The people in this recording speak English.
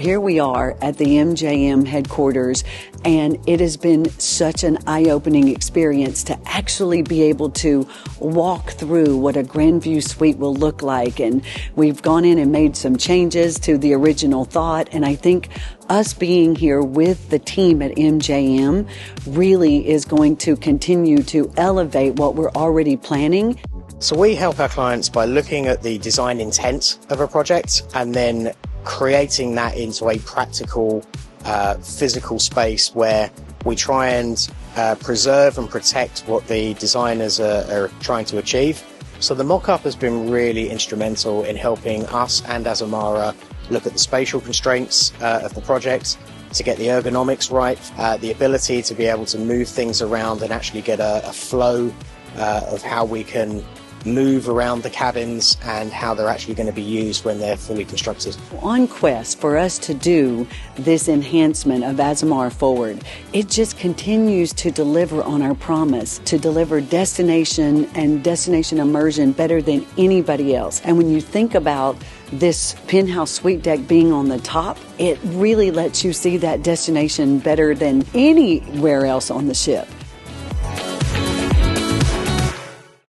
here we are at the MJM headquarters, and it has been such an eye-opening experience to actually be able to walk through what a Grandview Suite will look like. And we've gone in and made some changes to the original thought, and I think us being here with the team at MJM really is going to continue to elevate what we're already planning. So we help our clients by looking at the design intent of a project and then creating that into a practical physical space where we try and preserve and protect what the designers are trying to achieve. So the mock-up has been really instrumental in helping us and Azamara look at the spatial constraints of the project, to get the ergonomics right, the ability to be able to move things around and actually get a flow of how we can move around the cabins and how they're actually going to be used when they're fully constructed. On Quest, for us to do this enhancement of Azamara Forward, it just continues to deliver on our promise to deliver destination and destination immersion better than anybody else. And when you think about this penthouse suite deck being on the top, it really lets you see that destination better than anywhere else on the ship.